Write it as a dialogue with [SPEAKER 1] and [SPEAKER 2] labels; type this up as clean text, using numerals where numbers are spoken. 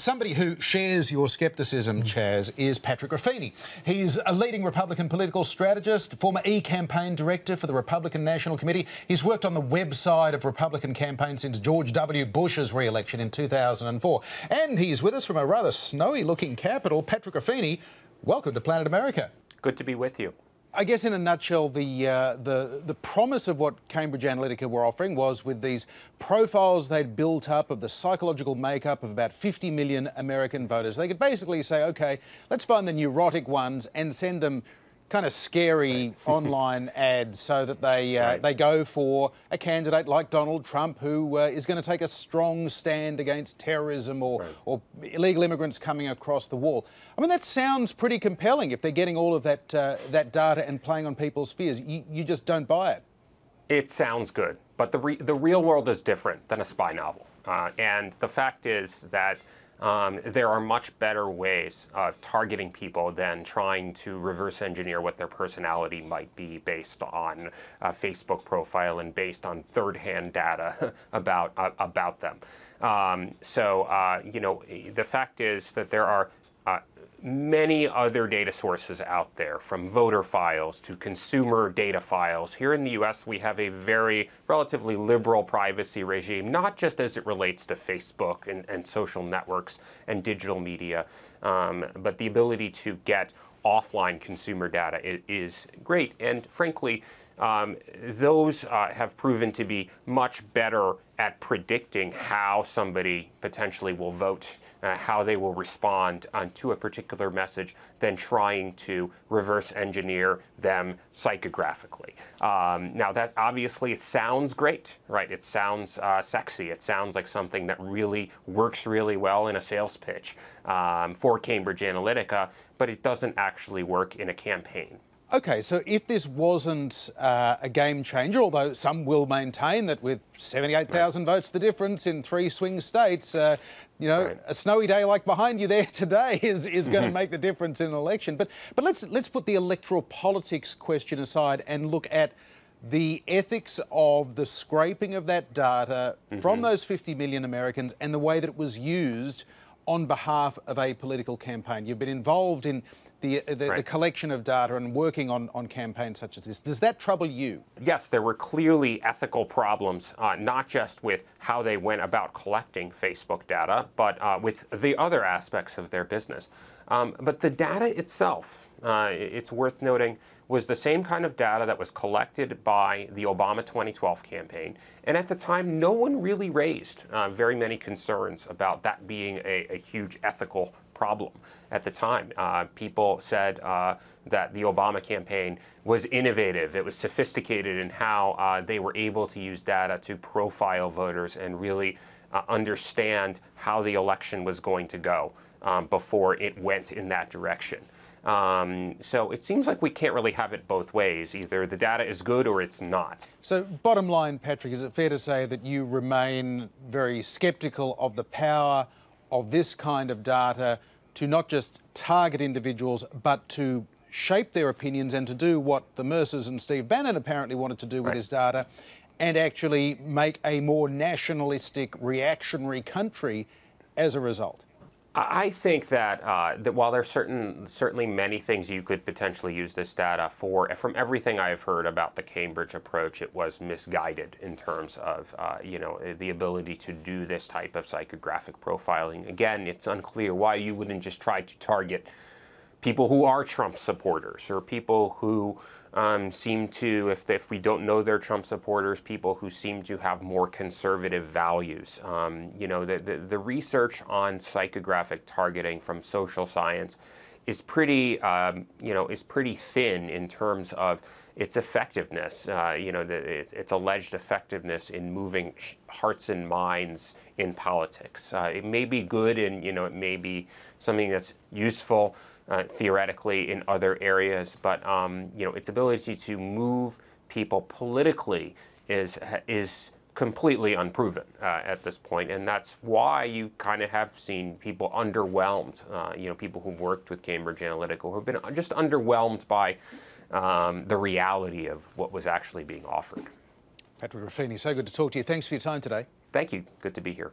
[SPEAKER 1] Somebody who shares your scepticism, Chaz, is Patrick Ruffini. He's a leading Republican political strategist, former e-campaign director for the Republican National Committee. He's worked on the website of Republican campaigns since George W. Bush's re-election in 2004. And he's with us from a rather snowy-looking capital. Patrick Ruffini, welcome to Planet America.
[SPEAKER 2] Good to be with you.
[SPEAKER 1] I guess in a nutshell, the promise of what Cambridge Analytica were offering was with these profiles they'd built up of the psychological makeup of about 50 million American voters. They could basically say, OK, let's find the neurotic ones and send them kind of scary online ads so that they go for a candidate like Donald Trump who is going to take a strong stand against terrorism or illegal immigrants coming across the wall. I mean, that sounds pretty compelling if they're getting all of that data and playing on people's fears. You just don't buy it.
[SPEAKER 2] It sounds good, but the real world is different than a spy novel. And the fact is that there are much better ways of targeting people than trying to reverse engineer what their personality might be based on a Facebook profile and based on third-hand data about them. You know, the fact is that there are many other data sources out there, from voter files to consumer data files. Here in the US, we have a very relatively liberal privacy regime, not just as it relates to Facebook and social networks and digital media, but the ability to get offline consumer data is great. And frankly, those have proven to be much better at predicting how somebody potentially will vote, how they will respond to a particular message, than trying to reverse engineer them psychographically. Now, that obviously sounds great, right? It sounds sexy. It sounds like something that really works really well in a sales pitch for Cambridge Analytica, but it doesn't actually work in a campaign.
[SPEAKER 1] OK, so if this wasn't a game changer, although some will maintain that with 78,000 votes the difference in 3 swing states, you know, a snowy day like behind you there today is going to make the difference in an election. But let's put the electoral politics question aside and look at the ethics of the scraping of that data from those 50 million Americans and the way that it was used on behalf of a political campaign. You've been involved in the collection of data and working on campaigns such as this. Does that trouble you? Yes,
[SPEAKER 2] there were clearly ethical problems, not just with how they went about collecting Facebook data, but with the other aspects of their business. But the data itself, it's worth noting, was the same kind of data that was collected by the Obama 2012 campaign. And at the time, no one really raised very many concerns about that being a huge ethical problem at the time. People said that the Obama campaign was innovative. It was sophisticated in how they were able to use data to profile voters and really understand how the election was going to go before it went in that direction. So it seems like we can't really have it both ways. Either the data is good or it's not.
[SPEAKER 1] So bottom line, Patrick, is it fair to say that you remain very sceptical of the power of this kind of data to not just target individuals, but to shape their opinions and to do what the Mercers and Steve Bannon apparently wanted to do with this data and actually make a more nationalistic, reactionary country as a result?
[SPEAKER 2] I think that while there's certainly many things you could potentially use this data for, from everything I've heard about the Cambridge approach, it was misguided in terms of you know, the ability to do this type of psychographic profiling. Again, it's unclear why you wouldn't just try to target people who are Trump supporters, or people who seem to, if we don't know they're Trump supporters, people who seem to have more conservative values. You know, the research on psychographic targeting from social science is pretty, you know, is pretty thin in terms of its effectiveness. You know, its alleged effectiveness in moving hearts and minds in politics. It may be good, and you know, it may be something that's useful theoretically in other areas, but you know, its ability to move people politically is completely unproven at this point, and that's why you kind of have seen people underwhelmed. You know, people who've worked with Cambridge Analytica who've been just underwhelmed by the reality of what was actually being offered.
[SPEAKER 1] Patrick Ruffini, so good to talk to you. Thanks for your time today.
[SPEAKER 2] Thank you. Good to be here.